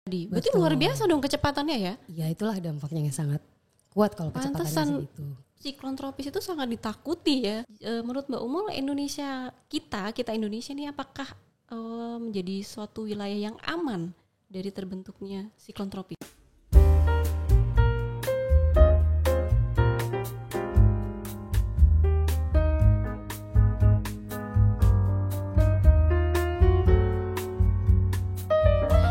Berarti luar biasa dong kecepatannya ya? Ya itulah dampaknya yang sangat kuat kalau kecepatannya Pantesan segitu. siklon tropis itu sangat ditakuti ya. Menurut Mbak Umul, Indonesia kita Indonesia ini apakah menjadi suatu wilayah yang aman dari terbentuknya siklon tropis?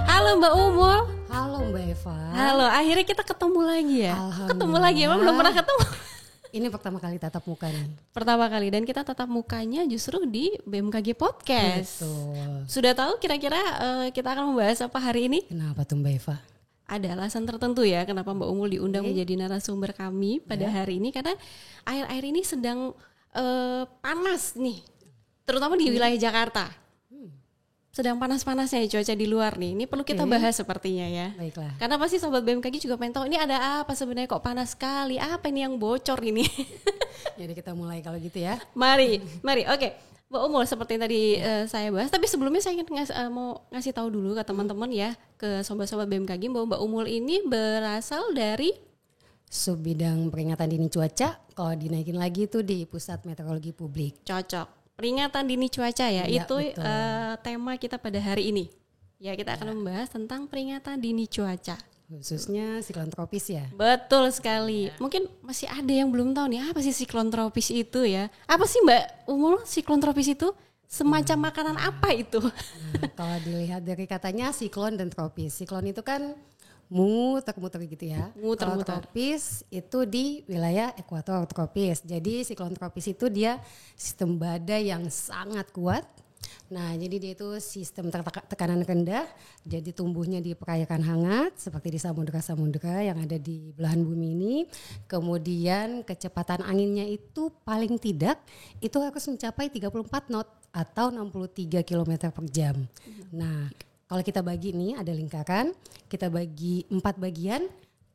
Halo Mbak Umul. Halo Mbak Eva. Halo, akhirnya kita ketemu lagi ya. Alhamdulillah. Ketemu lagi, emang belum pernah ketemu. Ini pertama kali tatap muka nih. Pertama kali, dan kita tatap mukanya justru di BMKG Podcast. Betul. Sudah tahu kira-kira kita akan membahas apa hari ini? Kenapa tuh Mbak Eva? Ada alasan tertentu ya kenapa Mbak Umul diundang menjadi narasumber kami pada hari ini, karena akhir-akhir ini sedang panas nih, terutama di wilayah Jakarta. Sedang panas-panasnya cuaca di luar nih. Ini perlu kita bahas sepertinya ya. Baiklah. Karena pasti sobat BMKG juga pengen tahu ini ada apa sebenarnya, kok panas sekali? Apa ini yang bocor ini? Jadi kita mulai kalau gitu ya. Mari. Oke. Mbak Umul, seperti yang tadi saya bahas, tapi sebelumnya saya ingin mau ngasih tahu dulu ke teman-teman ya, ke sobat-sobat BMKG, bahwa Mbak Umul ini berasal dari Subbidang peringatan dini cuaca, kalau dinaikin lagi itu di Pusat Meteorologi Publik. Cocok. Peringatan dini cuaca ya, Iya, itu betul. tema kita pada hari ini. Ya, kita akan membahas tentang peringatan dini cuaca. Khususnya siklon tropis ya. Betul sekali. Mungkin masih ada yang belum tahu nih, apa sih siklon tropis itu ya? Apa sih Mbak Umul, siklon tropis itu? Semacam makanan apa itu? Nah, kalau dilihat dari katanya siklon dan tropis. Siklon itu kan muter-muter gitu ya. Muter-muter. Kalau tropis itu di wilayah ekuator tropis. Jadi siklon tropis itu dia sistem badai yang sangat kuat. Nah, jadi dia itu sistem tekanan rendah, jadi tumbuhnya di perairan hangat seperti di samudera-samudera yang ada di belahan bumi ini. Kemudian kecepatan anginnya itu paling tidak itu harus mencapai 34 knot atau 63 km per jam. Nah, kalau kita bagi nih ada lingkaran, kita bagi 4 bagian,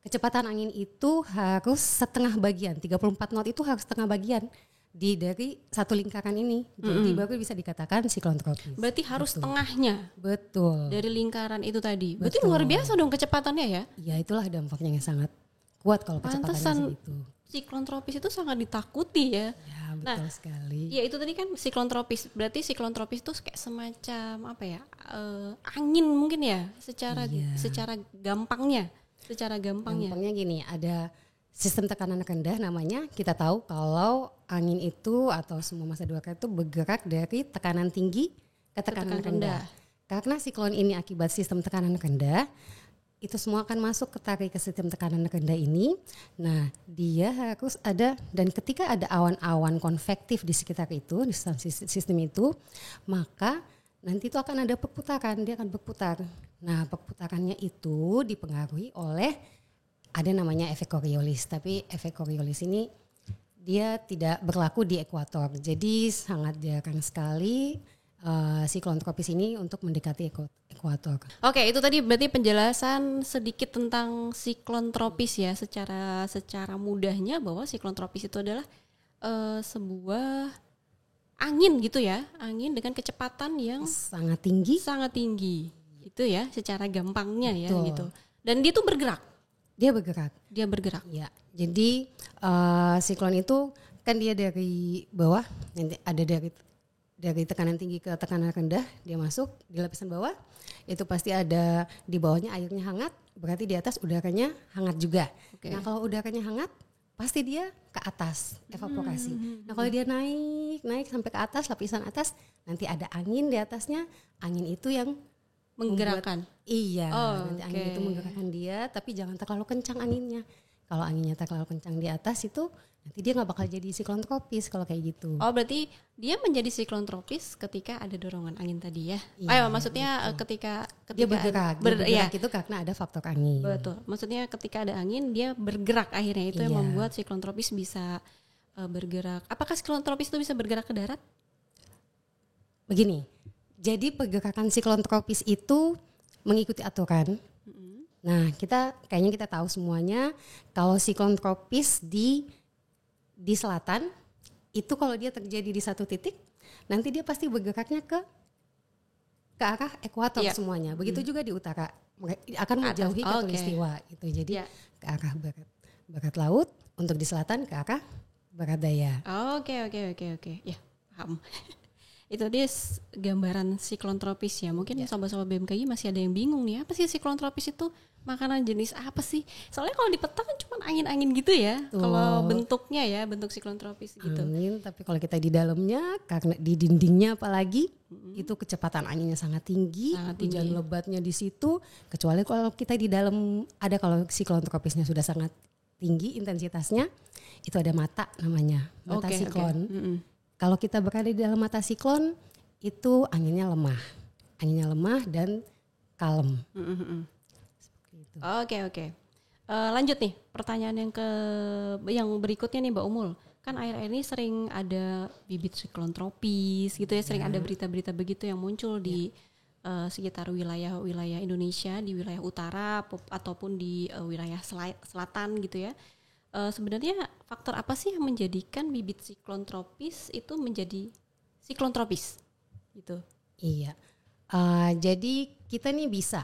kecepatan angin itu harus setengah bagian, 34 knot itu harus setengah bagian dari satu lingkaran ini. Jadi baru bisa dikatakan siklon tropis. Berarti harus tengahnya Betul. dari lingkaran itu tadi. Berarti Betul. luar biasa dong kecepatannya ya. Ya itulah dampaknya yang sangat kuat kalau kecepatannya Pantesan segitu. siklon tropis itu sangat ditakuti ya. Ya betul sekali. Ya itu tadi kan siklon tropis. Berarti siklon tropis itu kayak semacam apa ya? Angin mungkin ya, secara gampangnya. Gampangnya gini, ada sistem tekanan rendah namanya. Kita tahu kalau angin itu atau semua massa dua kali itu bergerak dari tekanan tinggi ke tekanan rendah. Karena siklon ini akibat sistem tekanan rendah, itu semua akan masuk ke sistem tekanan rendah ini. Nah, dia harus ada, dan ketika ada awan-awan konvektif di sekitar itu, di sistem itu, maka nanti itu akan ada perputaran, dia akan berputar. Nah, perputarannya itu dipengaruhi oleh ada namanya efek Coriolis, tapi efek Coriolis ini dia tidak berlaku di ekuator. Jadi sangat jarang sekali siklon tropis ini untuk mendekati ekuator. Oke, itu tadi berarti penjelasan sedikit tentang siklon tropis ya, secara mudahnya bahwa siklon tropis itu adalah sebuah angin gitu ya, angin dengan kecepatan yang Sangat tinggi. Itu ya, secara gampangnya ya Betul. gitu. Dan dia tuh bergerak. Dia bergerak. Ya. Jadi siklon itu kan dia dari bawah, nanti ada dari tekanan tinggi ke tekanan rendah, dia masuk di lapisan bawah, itu pasti ada di bawahnya airnya hangat, berarti di atas udaranya hangat juga. Oke. Nah kalau udaranya hangat, pasti dia ke atas, evaporasi. Nah kalau dia naik sampai ke atas, lapisan atas, nanti ada angin di atasnya, angin itu yang Menggerakkan. nanti angin itu menggerakkan dia, tapi jangan terlalu kencang anginnya. Kalau anginnya terlalu kencang di atas itu, nanti dia nggak bakal jadi siklon tropis kalau kayak gitu. Oh, berarti dia menjadi siklon tropis ketika ada dorongan angin tadi ya? Iya, Maksudnya ketika Dia bergerak, ya. itu karena ada faktor angin. Betul. Maksudnya ketika ada angin dia bergerak, akhirnya itu yang Iya. membuat siklon tropis bisa bergerak. Apakah siklon tropis itu bisa bergerak ke darat? Begini, jadi pergerakan siklon tropis itu mengikuti aturan. Nah, kayaknya kita tahu semuanya kalau siklon tropis di selatan itu kalau dia terjadi di satu titik, nanti dia pasti bergeraknya ke ke arah ekuator semuanya. Begitu juga di utara akan menjauhi khatulistiwa gitu. Jadi ke arah barat laut, untuk di selatan ke arah barat daya. Oke. Ya, paham. Itu dia gambaran siklon tropis ya. Mungkin sobat-sobat BMKG masih ada yang bingung nih, apa sih siklon tropis itu? Makanan jenis apa sih? Soalnya kalau di peta kan cuma angin-angin gitu ya. Kalau bentuknya ya, bentuk siklon tropis gitu. Angin, tapi kalau kita di dalamnya, karena di dindingnya apalagi, itu kecepatan anginnya sangat tinggi, hujan lebatnya di situ. Kecuali kalau kita di dalam, ada kalau siklon tropisnya sudah sangat tinggi intensitasnya, itu ada mata namanya, mata siklon. Kalau kita berada di dalam mata siklon, itu anginnya lemah dan kalem. Oke. Lanjut nih, pertanyaan yang berikutnya nih Mbak Umul. Kan akhir-akhir ini sering ada bibit siklon tropis gitu ya, sering ada berita-berita begitu yang muncul di sekitar wilayah-wilayah Indonesia, di wilayah utara ataupun di wilayah selatan gitu ya. Sebenarnya faktor apa sih yang menjadikan bibit siklon tropis itu menjadi siklon tropis gitu? Iya, jadi kita nih bisa,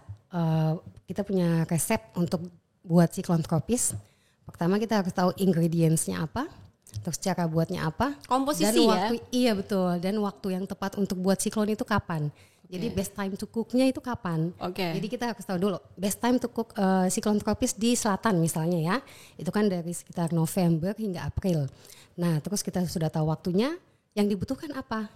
kita punya resep untuk buat siklon tropis. Pertama kita harus tahu ingredientsnya apa, terus cara buatnya apa, komposisi dan ya. Iya betul, dan waktu yang tepat untuk buat siklon itu kapan. Jadi best time to cooknya itu kapan? Jadi kita harus tahu dulu best time to cook siklon tropis di selatan misalnya ya. Itu kan dari sekitar November hingga April. Nah terus kita sudah tahu waktunya, yang dibutuhkan apa?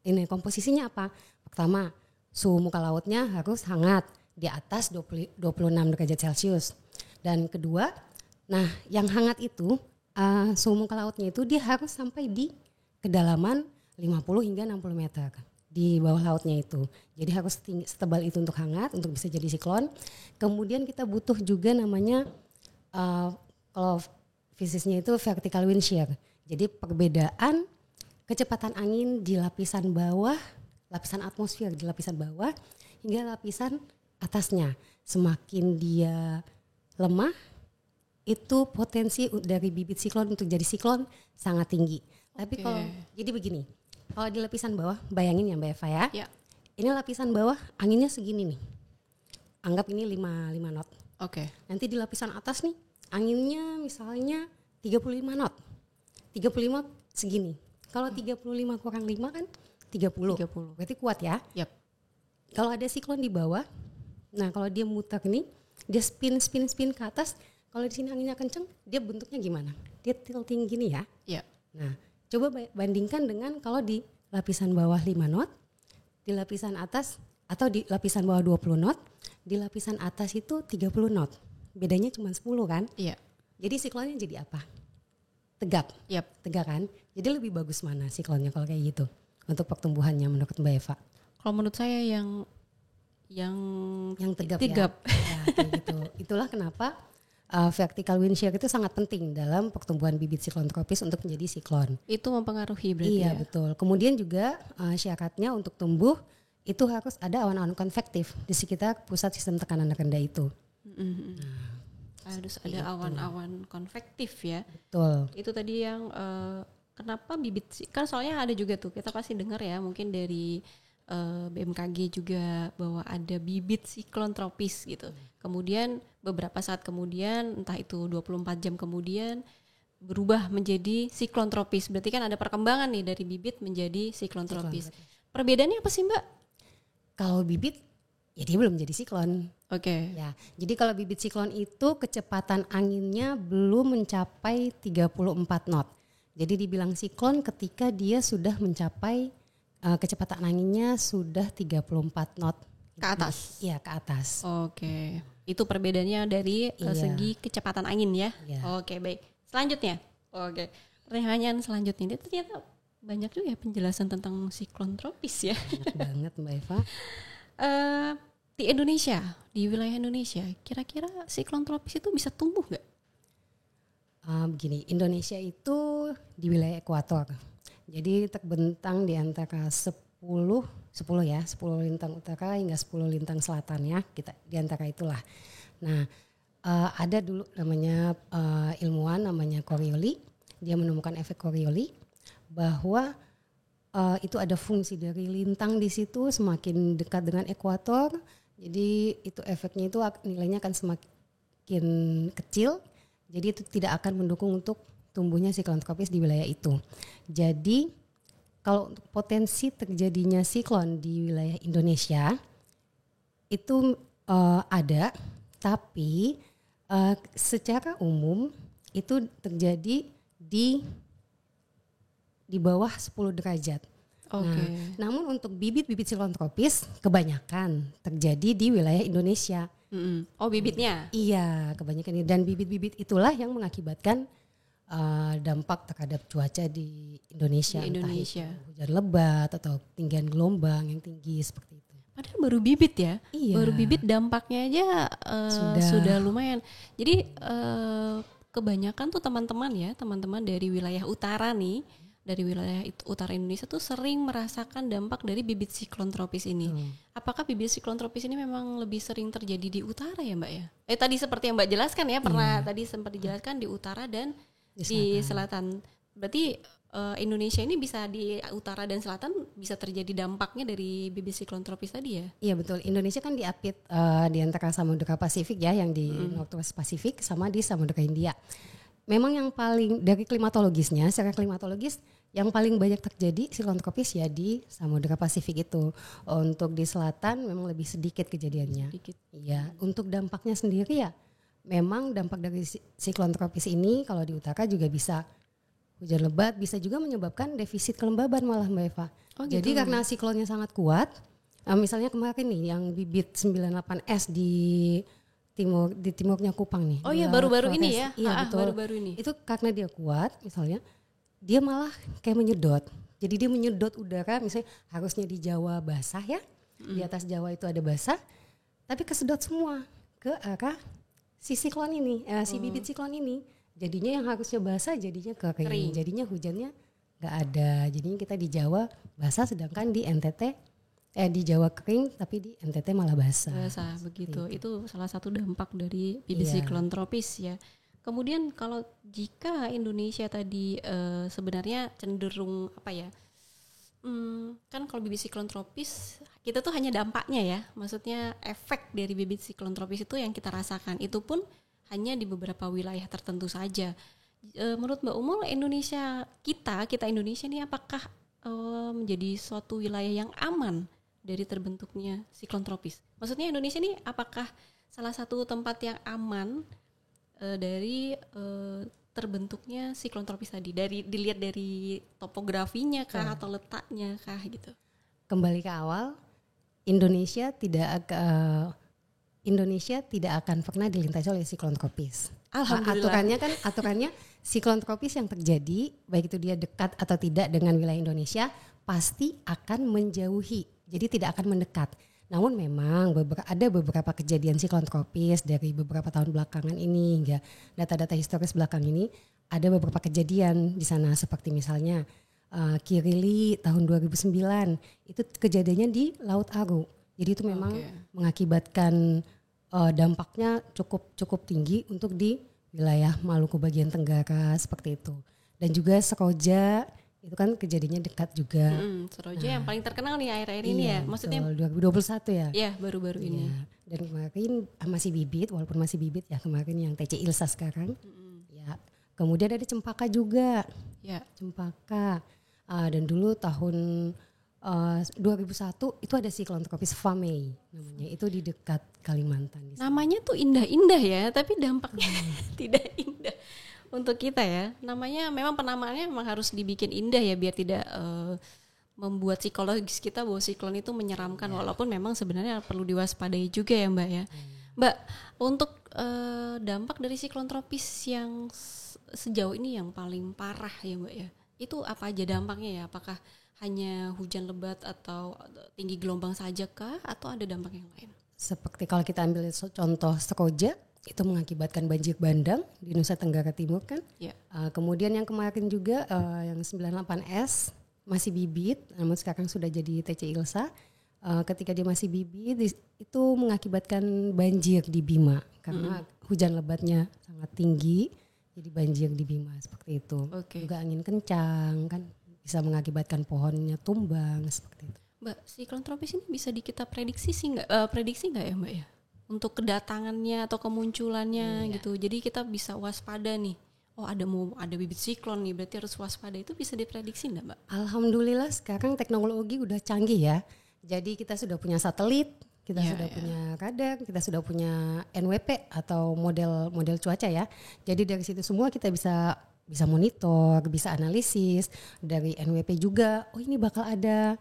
Ini komposisinya apa? Pertama, suhu muka lautnya harus hangat di atas 26 derajat Celcius. Dan kedua, nah yang hangat itu suhu muka lautnya itu dia harus sampai di kedalaman 50 hingga 60 meter. Di bawah lautnya itu. Jadi harus setebal itu untuk hangat, untuk bisa jadi siklon. Kemudian kita butuh juga namanya, kalau fisiknya itu vertical wind shear. Jadi perbedaan kecepatan angin di lapisan bawah, lapisan atmosfer di lapisan bawah, hingga lapisan atasnya. Semakin dia lemah, itu potensi dari bibit siklon untuk jadi siklon sangat tinggi. Tapi kalau, jadi begini, kalau di lapisan bawah, bayangin ya Mbak Eva ya. Ini lapisan bawah anginnya segini nih. Anggap ini 5 knot. Nanti di lapisan atas nih anginnya misalnya 35 knot. 35 segini. Kalau 35 kurang 5 kan 30. Berarti kuat ya. Kalau ada siklon di bawah, nah kalau dia muter nih, dia spin ke atas. Kalau di sini anginnya kenceng, dia bentuknya gimana? Dia tilting gini ya. Nah, coba bandingkan dengan kalau di lapisan bawah 5 knot, di lapisan atas atau di lapisan bawah 20 knot, di lapisan atas itu 30 knot. Bedanya cuma 10 kan? Jadi siklonnya jadi apa? Tegap. Tegak kan? Jadi lebih bagus mana siklonnya kalau kayak gitu? Untuk pertumbuhannya menurut Mbak Eva? Kalau menurut saya yang tegap. Ya, kayak gitu. Itulah kenapa vertical wind shear itu sangat penting dalam pertumbuhan bibit siklon tropis untuk menjadi siklon. Itu mempengaruhi berarti ya? Betul. Kemudian juga syaratnya untuk tumbuh itu harus ada awan-awan konvektif di sekitar pusat sistem tekanan rendah itu. Harus ada awan-awan konvektif ya. Betul. Itu tadi yang kenapa bibit, kan soalnya ada juga tuh, kita pasti dengar ya mungkin dari BMKG juga bahwa ada bibit siklon tropis gitu. Kemudian beberapa saat kemudian, entah itu 24 jam kemudian berubah menjadi siklon tropis. Berarti kan ada perkembangan nih dari bibit menjadi siklon tropis. Perbedaannya apa sih Mbak? Kalau bibit ya dia belum jadi siklon. Ya, jadi kalau bibit siklon itu kecepatan anginnya belum mencapai 34 knot. Jadi dibilang siklon ketika dia sudah mencapai kecepatan anginnya sudah 34 knot ke atas. Iya, ke atas. Itu perbedaannya dari segi kecepatan angin ya. Baik. Selanjutnya. Pertanyaan selanjutnya, ini ternyata banyak juga ya penjelasan tentang siklon tropis ya. Banyak banget Mbak Eva. Di Indonesia, di wilayah Indonesia, kira-kira siklon tropis itu bisa tumbuh nggak? Begini, Indonesia itu di wilayah ekuator. Jadi terbentang di antara 10 lintang utara hingga 10 lintang selatan ya, kita di antara itulah. Nah, ada dulu namanya ilmuwan namanya Coriolis, dia menemukan efek Coriolis bahwa itu ada fungsi dari lintang di situ, semakin dekat dengan ekuator, jadi itu efeknya itu nilainya akan semakin kecil, jadi itu tidak akan mendukung untuk tumbuhnya siklon tropis di wilayah itu. Jadi kalau untuk potensi terjadinya siklon di wilayah Indonesia itu ada, tapi secara umum itu terjadi di bawah 10 derajat. Okay. Nah, namun untuk bibit-bibit siklon tropis kebanyakan terjadi di wilayah Indonesia. Oh, bibitnya? Iya, kebanyakan. Dan bibit-bibit itulah yang mengakibatkan dampak terhadap cuaca di Indonesia. Entah itu hujan lebat atau tinggian gelombang yang tinggi seperti itu. Padahal baru bibit ya? Iya. Baru bibit dampaknya aja sudah lumayan. Jadi kebanyakan tuh teman-teman dari wilayah utara nih, dari wilayah utara Indonesia tuh sering merasakan dampak dari bibit siklon tropis ini. Apakah bibit siklon tropis ini memang lebih sering terjadi di utara ya Mbak ya? Tadi seperti yang Mbak jelaskan ya, pernah tadi sempat dijelaskan di utara dan di selatan. Berarti Indonesia ini bisa di utara dan selatan bisa terjadi dampaknya dari bibit siklon tropis tadi ya? Iya betul. Indonesia kan diapit di antara Samudra Pasifik ya, yang di Northwest Pasifik sama di Samudra Hindia. Memang yang paling dari klimatologisnya, secara klimatologis yang paling banyak terjadi siklon tropis ya di Samudra Pasifik itu. Untuk di selatan memang lebih sedikit kejadiannya. Iya. Untuk dampaknya sendiri ya, memang dampak dari siklon tropis ini kalau di utara juga bisa hujan lebat, bisa juga menyebabkan defisit kelembaban malah Mbak Eva. Jadi karena siklonnya sangat kuat, misalnya kemarin nih yang bibit 98S di timurnya Kupang nih. Oh iya, baru-baru ini ya? Iya betul. Baru-baru ini. Itu karena dia kuat misalnya, dia malah kayak menyedot. Jadi dia menyedot udara, misalnya harusnya di Jawa basah ya, di atas Jawa itu ada basah, tapi kesedot semua ke arah si siklon ini, si bibit siklon ini. Jadinya yang harusnya basah jadinya kering. Jadinya hujannya nggak ada. Jadinya kita di Jawa basah, sedangkan di NTT di Jawa kering tapi di NTT malah basah. Basah begitu. Itu salah satu dampak dari bibit siklon tropis ya. Kemudian kalau jika Indonesia tadi sebenarnya cenderung apa ya? Kan kalau bibit siklon tropis kita tuh hanya dampaknya ya. Maksudnya efek dari bibit siklon tropis itu yang kita rasakan. Itu pun hanya di beberapa wilayah tertentu saja. Menurut Mbak Umul, kita Indonesia ini apakah menjadi suatu wilayah yang aman dari terbentuknya siklon tropis? Maksudnya Indonesia ini apakah salah satu tempat yang aman dari terbentuknya siklon tropis tadi? Dilihat dari topografinya kah atau letaknya kah gitu? Kembali ke awal, Indonesia tidak akan pernah dilintasi oleh siklon tropis. Alhamdulillah. Aturannya siklon tropis yang terjadi, baik itu dia dekat atau tidak dengan wilayah Indonesia, pasti akan menjauhi. Jadi tidak akan mendekat. Namun memang ada beberapa kejadian siklon tropis dari beberapa tahun belakangan ini hingga data-data historis belakang ini, ada beberapa kejadian di sana seperti misalnya Kirili tahun 2009 itu kejadiannya di Laut Aru. Jadi itu memang mengakibatkan dampaknya cukup tinggi untuk di wilayah Maluku bagian Tenggara seperti itu. Dan juga Seroja itu kan kejadiannya dekat juga. Seroja yang paling terkenal nih akhir-akhir ini ya. Maksudnya 2021 ya. Iya, baru-baru ini. Dan kemarin masih bibit, walaupun masih bibit ya kemarin yang TC Ilsa sekarang. Ya. Kemudian ada Cempaka juga. Ya. Cempaka. Dan dulu tahun 2001 itu ada siklon tropis Famei namanya, itu di dekat Kalimantan. Namanya tuh indah-indah ya, tapi dampaknya tidak indah untuk kita ya. Namanya memang penamaannya memang harus dibikin indah ya biar tidak membuat psikologis kita bahwa siklon itu menyeramkan, walaupun memang sebenarnya perlu diwaspadai juga ya Mbak ya. Mbak, untuk dampak dari siklon tropis yang sejauh ini yang paling parah ya Mbak ya, itu apa aja dampaknya ya? Apakah hanya hujan lebat atau tinggi gelombang saja kah atau ada dampak yang lain? Seperti kalau kita ambil contoh Seroja, itu mengakibatkan banjir bandang di Nusa Tenggara Timur kan. Kemudian yang kemarin juga yang 98S masih bibit, namun sekarang sudah jadi TC Ilsa. Ketika dia masih bibit itu mengakibatkan banjir di Bima karena hujan lebatnya sangat tinggi, jadi banjir di Bima seperti itu. Juga angin kencang kan. bisa mengakibatkan pohonnya tumbang seperti itu. Mbak, siklon tropis ini bisa kita prediksi nggak ya Mbak ya? Untuk kedatangannya atau kemunculannya gitu. Jadi kita bisa waspada nih. Oh ada bibit siklon nih, berarti harus waspada. Itu bisa diprediksi enggak Mbak? Alhamdulillah sekarang teknologi udah canggih ya. Jadi kita sudah punya satelit, kita sudah punya radar, kita sudah punya NWP atau model cuaca ya. Jadi dari situ semua kita bisa monitor, bisa analisis. Dari NWP juga, oh ini bakal ada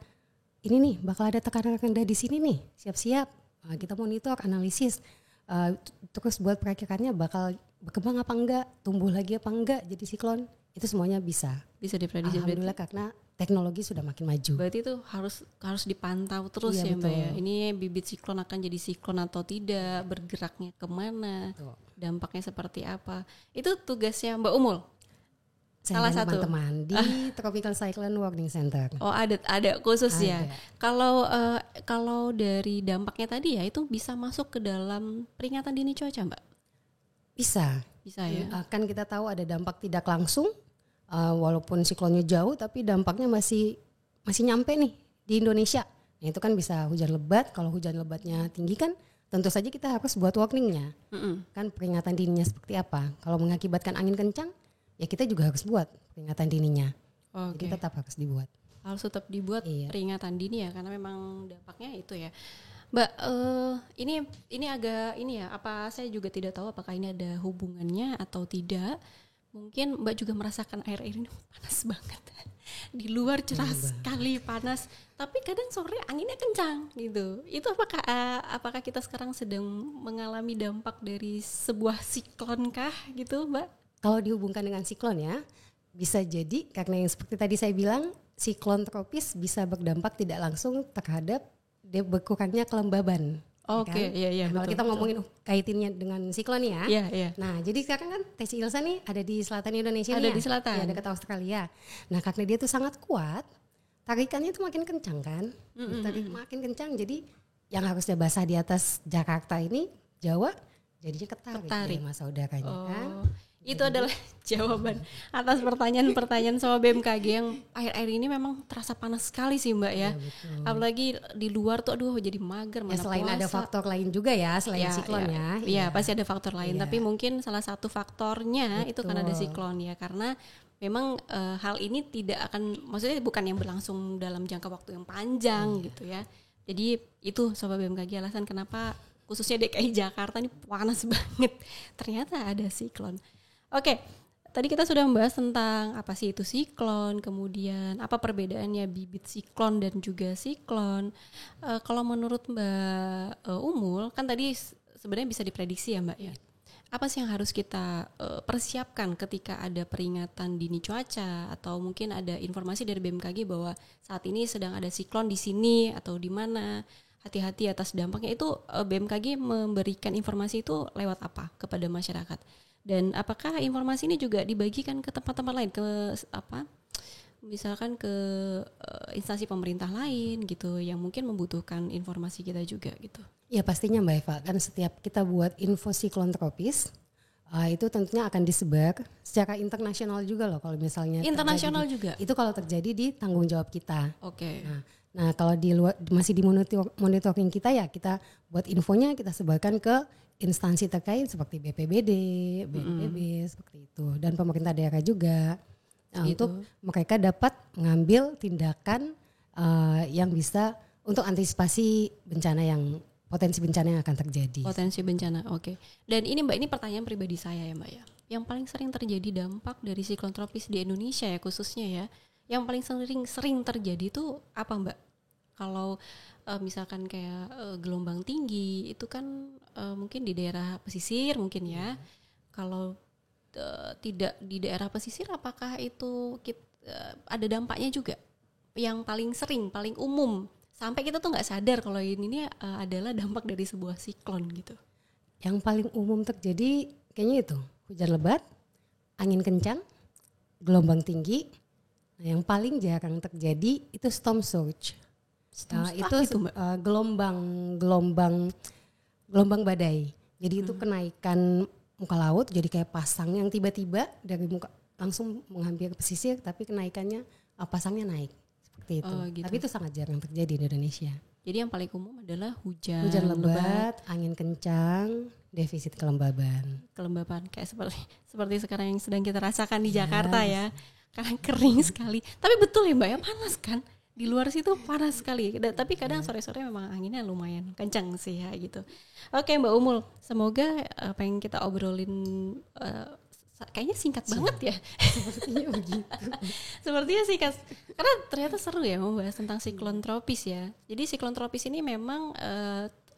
tekanan rendah di sini nih, siap-siap. Nah, kita monitor, analisis, terus buat perakirannya bakal berkembang apa enggak, tumbuh lagi apa enggak jadi siklon, itu semuanya bisa diprediksi. Alhamdulillah karena teknologi sudah makin maju. Berarti itu harus dipantau terus ya Mbak ya. Ini bibit siklon akan jadi siklon atau tidak, bergeraknya kemana, dampaknya seperti apa. Itu tugasnya Mbak Umul. Salah satu teman-teman di Tropical Cyclone Warning Center. Oh ada khusus ya. Kalau dari dampaknya tadi ya itu bisa masuk ke dalam peringatan dini cuaca Mbak? Bisa ya. Kan kita tahu ada dampak tidak langsung, walaupun siklonnya jauh tapi dampaknya masih nyampe nih di Indonesia. Nah, itu kan bisa hujan lebat. Kalau hujan lebatnya tinggi kan tentu saja kita harus buat warningnya. Kan peringatan dininya seperti apa. Kalau mengakibatkan angin kencang ya kita juga harus buat peringatan dininya. Jadi tetap harus dibuat. Harus tetap dibuat peringatan dini ya, karena memang dampaknya itu ya. Mbak, ini agak ya. Apa saya juga tidak tahu apakah ini ada hubungannya atau tidak. Mungkin Mbak juga merasakan air ini panas banget. Di luar cerah sekali panas, tapi kadang sore anginnya kencang gitu. Itu apakah kita sekarang sedang mengalami dampak dari sebuah siklon kah gitu, Mbak? Kalau dihubungkan dengan siklon ya, bisa jadi karena yang seperti tadi saya bilang, siklon tropis bisa berdampak tidak langsung terhadap berkurangnya kelembaban. Oke, iya. Kalau kita ngomongin kaitinnya dengan siklon ya. Iya. Nah, jadi sekarang kan Teh Ilsa nih ada di selatan Indonesia ada nih. Di selatan. Ya, dekat Australia. Nah, karena dia tuh sangat kuat, tarikannya tuh makin kencang kan. Makin kencang, jadi yang harusnya basah di atas Jakarta ini, Jawa, jadinya ketarik. Masa udaranya kan. Itu adalah jawaban atas pertanyaan-pertanyaan sama BMKG yang akhir-akhir ini memang terasa panas sekali sih Mbak ya. Apalagi di luar tuh jadi mager mana selain puasa. Ada faktor lain juga ya selain siklon ya. Iya, pasti ada faktor lain, tapi mungkin salah satu faktornya itu kan ada siklon ya, karena memang hal ini tidak akan, maksudnya bukan yang berlangsung dalam jangka waktu yang panjang gitu ya. Jadi itu Sobat BMKG alasan kenapa khususnya DKI Jakarta ini panas banget. Ternyata ada siklon. Oke, tadi kita sudah membahas tentang apa sih itu siklon, kemudian apa perbedaannya bibit siklon dan juga siklon. Kalau menurut Mbak Umul, kan tadi sebenarnya bisa diprediksi ya Mbak ya. Apa sih yang harus kita persiapkan ketika ada peringatan dini cuaca atau mungkin ada informasi dari BMKG bahwa saat ini sedang ada siklon di sini atau di mana? Hati-hati atas dampaknya. Itu BMKG memberikan informasi itu lewat apa kepada masyarakat? Dan apakah informasi ini juga dibagikan ke tempat-tempat lain, misalkan ke instansi pemerintah lain gitu yang mungkin membutuhkan informasi kita juga gitu? Ya pastinya Mbak Eva, kan setiap kita buat info siklon tropis itu tentunya akan disebar secara internasional juga loh. Kalau misalnya internasional juga itu kalau terjadi di tanggung jawab kita. Oke. Nah kalau di luar masih di monitoring kita ya, kita buat infonya kita sebarkan ke instansi terkait seperti BPBD, BNPB seperti itu, dan pemerintah daerah juga untuk mereka dapat mengambil tindakan yang bisa untuk antisipasi bencana potensi bencana yang akan terjadi. Potensi bencana, oke. Dan ini Mbak, ini pertanyaan pribadi saya ya Mbak ya. Yang paling sering terjadi dampak dari siklon tropis di Indonesia ya khususnya ya, yang paling sering terjadi itu apa Mbak? Kalau misalkan kayak gelombang tinggi itu kan mungkin di daerah pesisir mungkin ya. Kalau tidak di daerah pesisir, apakah itu ada dampaknya juga? Yang paling sering, paling umum sampai kita tuh nggak sadar kalau ini adalah dampak dari sebuah siklon gitu. Yang paling umum terjadi kayaknya itu hujan lebat, angin kencang, gelombang tinggi. Nah, yang paling jarang terjadi itu storm surge. Itu gelombang badai. Jadi itu kenaikan muka laut, jadi kayak pasang yang tiba-tiba dari muka langsung menghampiri pesisir, tapi kenaikannya pasangnya naik seperti itu. Gitu. Tapi itu sangat jarang terjadi di Indonesia. Jadi yang paling umum adalah hujan lebat, angin kencang, defisit kelembaban. Kelembaban kayak seperti sekarang yang sedang kita rasakan di Jakarta ya. Karena kering sekali. Tapi betul ya Mbak ya, panas kan? Di luar situ panas sekali. Tapi kadang sore-sore memang anginnya lumayan kencang sih ya gitu. Oke Mbak Umul, semoga apa yang kita obrolin kayaknya singkat banget ya. Sepertinya begitu. Sepertinya singkat. Karena ternyata seru ya membahas tentang siklon tropis ya. Jadi siklon tropis ini memang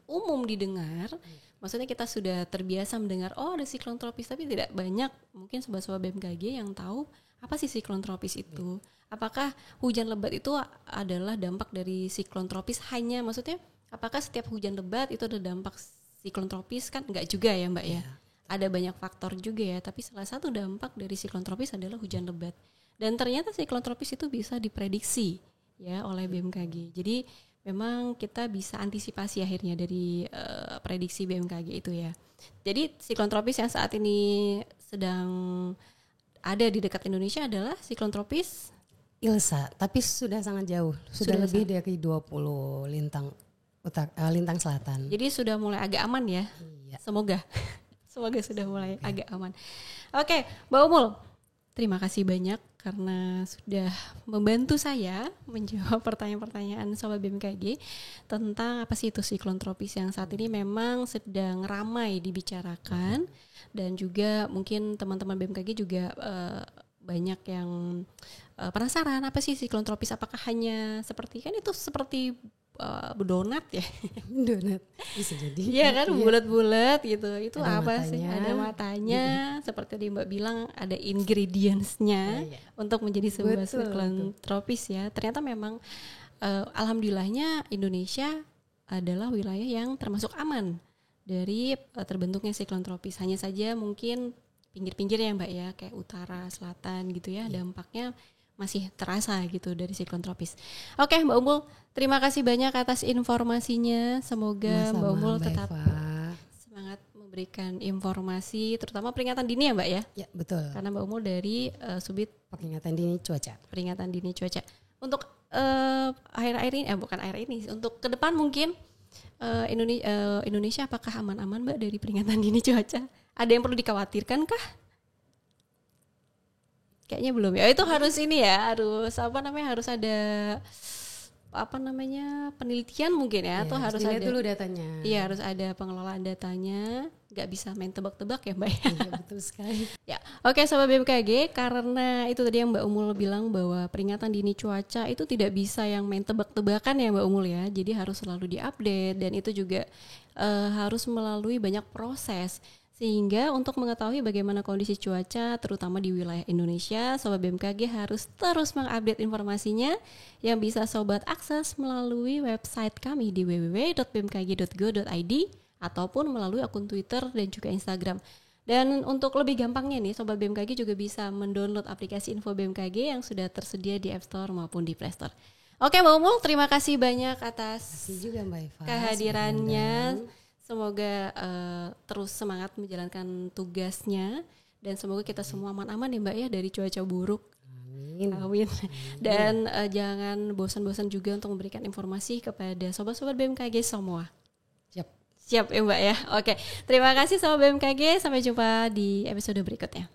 umum didengar. Maksudnya kita sudah terbiasa mendengar ada siklon tropis, tapi tidak banyak mungkin sobat-sobat BMKG yang tahu apa sih siklon tropis itu. Apakah hujan lebat itu adalah dampak dari siklon tropis hanya, maksudnya apakah setiap hujan lebat itu ada dampak siklon tropis? Kan enggak juga ya Mbak ya. Ada banyak faktor juga ya, tapi salah satu dampak dari siklon tropis adalah hujan lebat. Dan ternyata siklon tropis itu bisa diprediksi ya oleh BMKG. Jadi memang kita bisa antisipasi akhirnya dari prediksi BMKG itu ya. Jadi siklon tropis yang saat ini sedang ada di dekat Indonesia adalah siklon tropis Ilsa, tapi sudah sangat jauh. Sudah lebih dari 20 lintang selatan. Jadi sudah mulai agak aman ya. Iya. Semoga sudah mulai agak aman. Oke, Mbak Umul, terima kasih banyak karena sudah membantu saya menjawab pertanyaan-pertanyaan Sobat BMKG tentang apa sih itu siklon tropis yang saat ini memang sedang ramai dibicarakan, dan juga mungkin teman-teman BMKG juga banyak yang penasaran apa sih siklon tropis, apakah hanya seperti, kan itu seperti donat ya. Donat bisa jadi. Iya kan, bulat-bulat gitu. Itu ada apa matanya. sih? Ada matanya. Seperti tadi Mbak bilang ada ingredients-nya untuk menjadi sebuah siklon tropis ya. Ternyata memang alhamdulillahnya Indonesia adalah wilayah yang termasuk aman dari terbentuknya siklon tropis. Hanya saja mungkin pinggir-pinggir ya Mbak ya, kayak utara, selatan gitu ya, dampaknya masih terasa gitu dari siklon tropis. Oke Mbak Umul, terima kasih banyak atas informasinya. Semoga Mbak Umul tetap semangat memberikan informasi, terutama peringatan dini ya Mbak ya. Ya betul. Karena Mbak Umul dari Subit Peringatan Dini Cuaca. Peringatan Dini Cuaca. Untuk akhir-akhir ini, bukan akhir ini, untuk ke depan mungkin Indonesia apakah aman-aman Mbak dari peringatan dini cuaca? Ada yang perlu dikhawatirkan kah? Kayaknya belum ya. Itu harus ini ya, harus ada penelitian mungkin ya, atau harus ada dulu datanya. Iya, harus ada pengelolaan datanya. Gak bisa main tebak-tebak ya Mbak. Iya betul sekali. Ya, oke Sobat BMKG, karena itu tadi yang Mbak Umul bilang bahwa peringatan dini cuaca itu tidak bisa yang main tebak-tebakan ya Mbak Umul ya. Jadi harus selalu diupdate, dan itu juga harus melalui banyak proses. Sehingga untuk mengetahui bagaimana kondisi cuaca terutama di wilayah Indonesia, Sobat BMKG harus terus mengupdate informasinya yang bisa Sobat akses melalui website kami di www.bmkg.go.id ataupun melalui akun Twitter dan juga Instagram. Dan untuk lebih gampangnya nih, Sobat BMKG juga bisa mendownload aplikasi Info BMKG yang sudah tersedia di App Store maupun di Play Store. Oke Mbak Umul, terima kasih banyak atas juga, Mbak Eva, kehadirannya. Semoga terus semangat menjalankan tugasnya, dan semoga kita semua aman-aman ya Mbak ya dari cuaca buruk. Amin. Dan jangan bosan-bosan juga untuk memberikan informasi kepada sobat-sobat BMKG semua. Siap ya Mbak ya. Oke, terima kasih Sobat BMKG. Sampai jumpa di episode berikutnya.